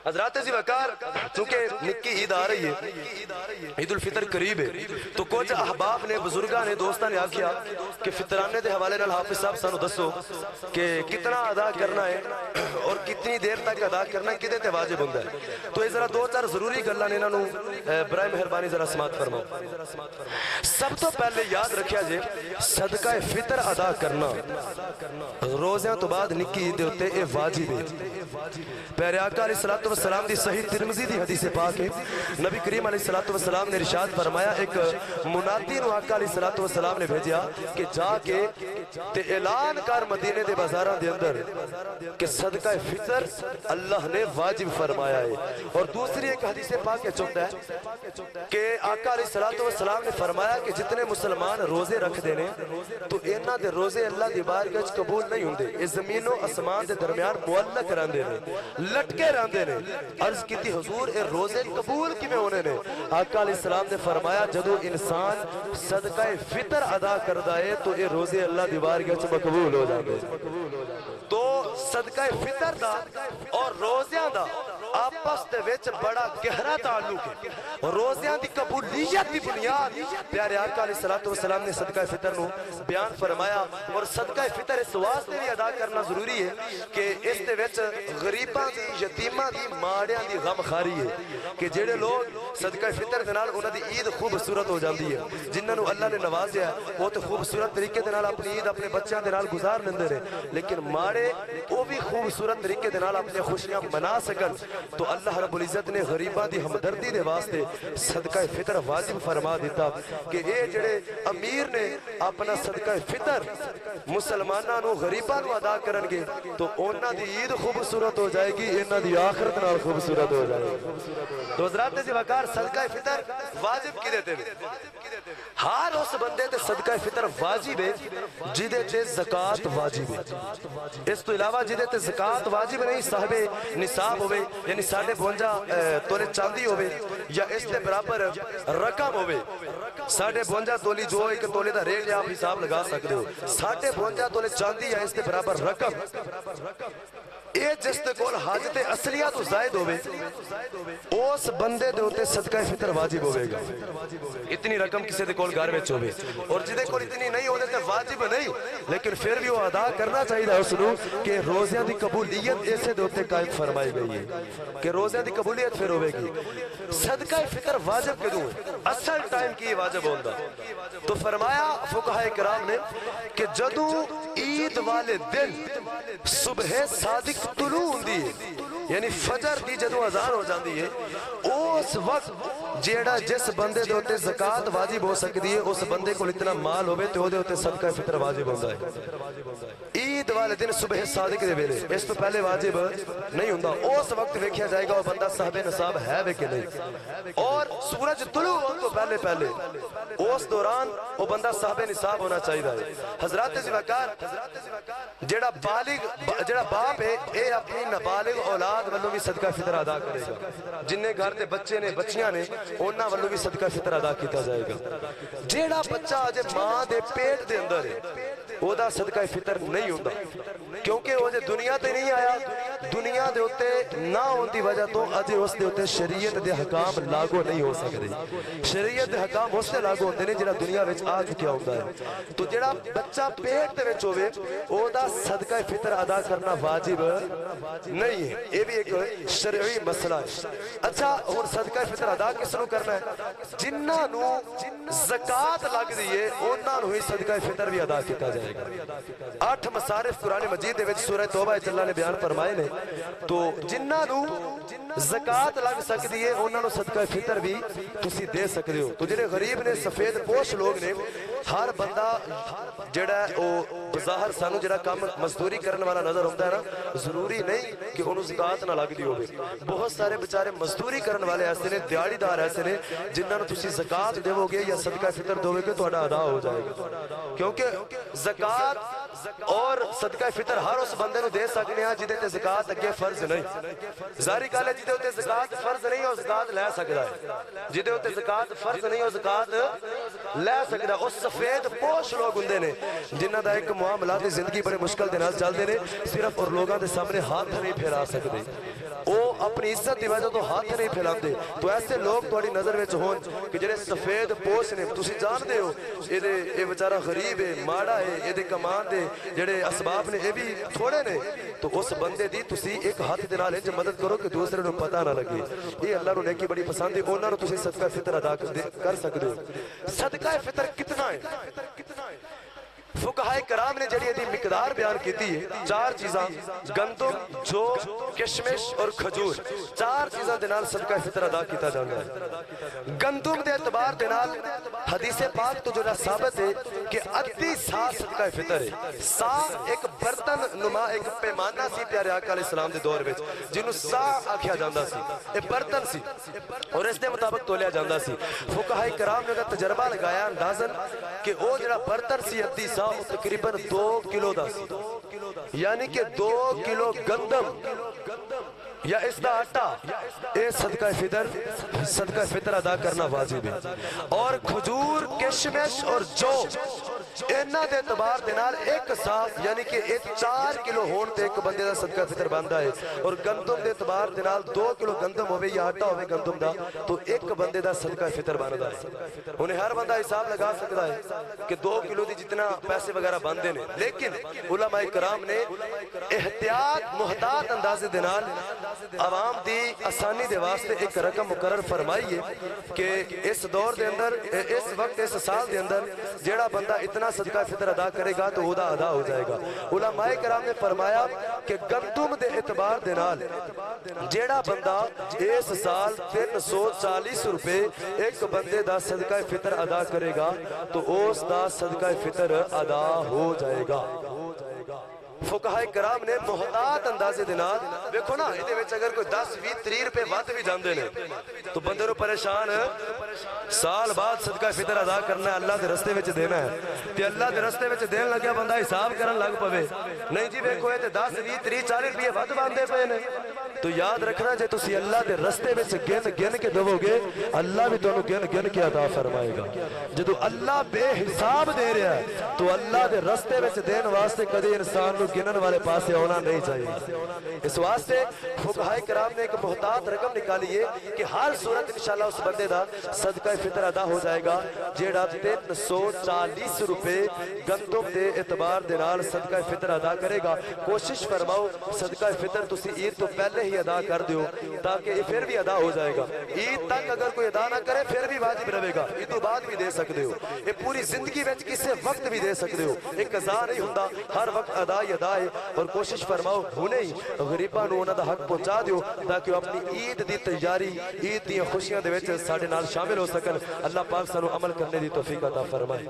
حضرات عزیز وقار چونکہ نکی عید آ رہی ہے، عید الفطر قریب ہے، تو کچھ احباب نے، بزرگاں نے، دوستاں نے آکھیا کہ فطرانے دے حوالے نال حافظ صاحب سانو دسو کہ کتنا ادا کرنا ہے اور کتنی دیر تک ادا کرنا ہے، کدے تے واجب ہوندا ہے۔ تو یہ ذرا دو چار ضروری گلاں نے انہاں نوں برائے مہربانی ذرا سماعت فرماؤ۔ سب تو پہلے یاد رکھیا جے صدقہ فطر ادا کرنا روزیاں تو بعد نکی عید دے اوتے اے واجب ہے۔ پیارے آقا علیہ الصلوۃ والسلام دی صحیح ترمذی دی حدیث پاک ہے، نبی کریم علیہ الصلوۃ والسلام نے ارشاد فرمایا، ایک منادی نو آقا علیہ الصلوۃ والسلام نے بھیجیا کہ جا کے تے اعلان کر مدینے دے بازاراں دے اندر کہ صدقہ فطر اللہ نے واجب فرمایا ہے۔ اور دوسری ایک حدیث پاک کے چوندا ہے کہ آقا علیہ الصلوۃ والسلام نے فرمایا کہ جتنے مسلمان روزے رکھ دینے تو انہاں دے روزے اللہ دی بارگاہ وچ قبول نہیں ہوندے، اس زمین و آسمان دے درمیان معلق رہندے نے، لٹکے رہندے نے۔ عرض کیتی حضور اے روزے قبول کیویں ہونے نے؟ آقا علیہ السلام نے فرمایا جدو انسان صدقہ فطر ادا کردا ہے تو اے روزے اللہ دی بارگاہ وچ مقبول ہو جاندے۔ تو صدقہ فطر دا اور روزیاں دا آپس دے وچ بڑا گہرا تعلق ہے۔ روزیاں دی قبولیت دی بنیاد پیارے آقا علیہ الصلوۃ والسلام نے صدقہ فطر نو بیان فرمایا، اور صدقہ فطر اس واسطے بھی ادا کرنا ضروری ہے کہ اس دے وچ غریباں دی، یتیماں دی، ماڑیاں دی غم خاری ہے کہ جڑے لوگ صدقہ فطر دے نال انہاں دی عید خوبصورت ہو جاندی ہے، جنہاں نو اللہ نے نوازیا ہے وہ تے خوبصورت طریقے دے نال اپنی عید اپنے بچیاں دے نال گزار لیندے نے، لیکن ماڑے وہ بھی خوبصورت طریقے دے نال اپنی خوشیاں منا سکن تو اللہ رب العزت نے غریباں دی ہمدردی دے واسطے صدقہ فطر واجب فرما دیتا کہ اے جڑے امیر نے اپنا صدقہ فطر مسلماناں نو، غریباں نو ادا کرن گے تو انہاں دی عید خوبصورت ہو جائے گی، انہاں دی آخرت نال خوبصورت ہو جائے گی۔ تو حضرات عزیز وقار صدقہ فطر واجب کدے تے ہر اس بندے تے صدقہ فطر واجب ہے جدے تے زکات واجب ہے۔ اس تو علاوہ جدے تے زکات واجب نہیں، صاحب نصاب ہوئے یعنی 52 تولے چاندی ہوئے یا اس تے برابر رقم ہوئے، 52 تولی جو ایک تولے دا ریٹ آپ حساب لگا سکتے ہو، 52 تولے چاندی یا اس تے برابر رقم، اے جس تے کول حاجت اصلیہ تو زائد ہوئے اس بندے دے ہوتے صدقہ فطر واجب ہوئے گا۔ اتنی رقم کسی دے کول گھر وچ ہوئے، اور جدے کول اتنی نہیں ہوتے تے واجب نہیں، لیکن پھر بھی وہ ادا کرنا چاہیے اس نو کہ روزیاں دی قبولیت ایسے دے ہوتے قائم فرمائی گئی ہے کہ روزیاں دی قبولیت پھر ہوئے گی۔ صدقہ فطر واجب کدوں ہے؟ اصل ٹائم کی واجب ہوندہ تو فرمایا فقہاء کرام نے کہ جدوں عید والے دن صبح صادق طلوع ہوندی ہے یعنی فجر دی جدوں اذان ہو جاندی ہے، اس وقت جیڑا جس بندے دے ہوتے زکات واجب ہو سکتی ہے اس بندے کو اتنا مال ہوئے تو دے ہوتے صدقہ فطر واجب ہوندہ ہے۔ عید والے دن صبح صادق دے ویلے اس تو پہلے واجب نہیں ہوندہ، اس وقت دیکھیا جائے گا وہ بندہ صاحب نصاب ہے وے کہ نہیں، اور سورج طلوع ہونے تو پہلے اس دوران وہ بندہ صاحب نصاب ہونا چاہیے۔ حضرات عزیز وقار جیڑا باپ ہے اے اپنی نابالغ اولاد والوں بھی صدقہ فطر ادا کرے گا، جنہیں گھر دے بچے نے بچیاں نے انہاں والوں بھی صدقہ فطر ادا کیتا جائے گا۔ جیڑا بچہ اجے ماں دے پیٹ دے اندر ہے وہ دا صدقہ فطر نہیں ہوندہ، کیونکہ وہ جے دنیا تے نہیں آیا، دنیا دے ہوتے نہ ہوندی وجہ تو اجے اس دے ہوتے شریعت دے حکام لاگو نہیں ہو سکتے۔ شریعت دے حکام اس سے لاگو ہوندے نے جڑا دنیا وچ آ چکیا ہوندہ ہے، تو جڑا بچہ پیٹ دے وچ ہوئے وہ دا صدقہ فطر ادا کرنا واجب نہیں ہے، یہ بھی ایک شرعی مسئلہ ہے۔ اچھا اور صدقہ فطر ادا کس نو کرنا ہے؟ جنہاں نو زکات لگ دیئے انہاں نو ہی صدقہ فطر بھی ادا کیتا جائے گا۔ 8 مصارف قرآن مجید دے وچ سورہ توبہ اللہ نے بیان فرمائے نے، تو جنہاں نو زکات لگ سکتی ہے انہاں نو صدقہ فطر بھی تسی دے سکتے ہو۔ تو جنہیں غریب نے، سفید پوش لوگ نے، ہر بندہ جڑا ہے وہ بظاہر سانو جڑا کام مزدوری کرنے والا نظر ہوتا ہے نا، ضروری نہیں کہ انہوں زکات نہ لگ دی ہوگی۔ بہت سارے بچارے مزدوری کرنے والے ایسے نے، دیاری دار ایسے نے جنہاں نو تسی زکات دیو گے یا صدقہ فطر دو گے تو ادا ہو جائے گا، کیونکہ زکات اور صدقہ فطر ہر اس بندے نو دے سکنے ہیں جدے تے زکات اگے فرض نہیں۔ ظاہری گل ہے جدے ہوتے زکات فرض نہیں اور زکات لے سکتا ہے، جدے ہوتے زکات فرض نہیں اور زکات لے سکتا ہے۔ اس سفید پوش لوگ ہوندے نے جنہاں دا ایک معاملات زندگی بڑے مشکل دے نال چل دے نے، صرف اور لوگاں دے سامنے ہاتھ نہیں پھیرا سکتے، وہ اپنی عزت دی وجہ تو ہاتھ نہیں پھیلاندے تو ایسے لوگ تہاڈی نظر وچ ہون کہ جڑے سفید پوش نے تسی جان دے ہو اے بیچارہ غریب ہے ماڑا ہے اے دے کمان دے جڑے اسباب نے اے بھی تھوڑے نے تو اس بندے دی تسی ایک ہاتھ دے نال انج مدد کرو کہ دوسرے نوں پتہ نہ لگے یہ اللہ نو نیکی بڑی پسند ہے انہاں نوں تسی صدقہ فطر ادا کر سکدے ہو صدقہ فطر کتنا ہے فقہائے کرام نے جڑی دی مقدار بیان کیتی ہے چار چیزاں گندم جو کشمش اور کھجور چار چیزاں دے نال صدقہ فطر ادا کیتا جاندا ہے گندم دے اعتبار دے نال حدیث پاک تو جو ثابت ہے کہ ادھی سا صدقہ فطر ہے سا ایک برتن نما ایک پیمانہ سی پیارے آقا علیہ السلام دے دور وچ جنوں سا آکھیا جاندا سی اے برتن سی اور اس دے مطابق تولیا جاندا سی فقہائے کرام نے تجربہ لگایا اندازن کہ او جڑا برتن سی ادھی سا تقریباً 2 کلو دا سی یعنی کہ 2 کلو گندم یا اس دا آٹا اے صدقہ فطر ادا کرنا واجب ہے اور کھجور کشمش اور جو انہاں دے اعتبار دے نال ایک سا یعنی کہ 4 کلو ہون تے ایک بندے دا صدقہ فطر بندا ہے اور گندم دے اعتبار دے نال 2 کلو گندم ہوے یا آٹا ہوے گندم دا تو ایک بندے دا صدقہ فطر بندا ہے انہیں ہر بندہ حساب لگا سکتا ہے کہ 2 کلو دی جتنا پیسے وغیرہ بندے نے لیکن علماء کرام نے احتیاط محتاط اندازے دے نال عوام دی آسانی دے واسطے ایک رقم مقرر فرمائی ہے کہ اس دور دے اندر اس وقت اس سال دے اندر جیڑا بندہ اتنا صدقہ فطر ادا کرے گا تو وہ ادا ہو جائے گا علماء کرام نے فرمایا کہ گندم دے اعتبار دے نال جیڑا بندہ اس سال 340 روپے ایک بندے دا صدقہ فطر ادا کرے گا تو اس دا صدقہ فطر ادا ہو جائے گا فقہائے کرام نے محتاط اندازے دے نال دیکھو نا ایدے وچ اگر کوئی 10 20 30 روپے ود بھی جاندے نے تو بندے نو پریشان سال بعد صدقہ فطر ادا کرنا ہے اللہ دے رستے وچ دینا ہے تے اللہ دے رستے وچ دین لگیا بندہ حساب کرن لگ پوے نہیں جی ویکھو اے تے 10 20 30 40 روپے ود باندے پے نے تو یاد رکھنا جے تسی اللہ دے رستے وچ گن کے دو گے اللہ بھی تانوں گن کے عطا فرمائے گا جدو اللہ بے حساب دے رہا ہے تو اللہ دے رستے وچ دین واسطے کدی انسان نو گنن والے پاسے ہونا نہیں چاہیے اس واسطے فقہائے کرام نے ایک محتاط رقم نکالی ہے کہ ہر صورت انشاءاللہ اس بندے دا صدقہ فطر ادا ہو جائے گا جیڑا 340 روپے گندم دے اعتبار دے نال صدقہ فطر ادا کرے گا کوشش فرماؤ صدقہ فطر تسی عید تو پہلے ہی ادا کر دیو تاکہ یہ پھر بھی ادا ہو جائے گا عید تک اگر کوئی ادا نہ کرے پھر بھی واجب رہے گا عید تو بعد بھی دے سکتے ہو یہ پوری زندگی وچ کسے وقت بھی دے سکتے ہو ایک قضا نہیں ہوندا ہر وقت ادا ہی ادا ہے اور کوشش فرماؤ ہونے ہی غریباں نوں انہاں دا حق پہنچا دیو تاکہ وہ اپنی عید دی تیاری عید دی خوشیاں دے وچ ساڈے نال شامل ہو سکن اللہ پاک سانو عمل کرنے دی توفیق عطا فرمائے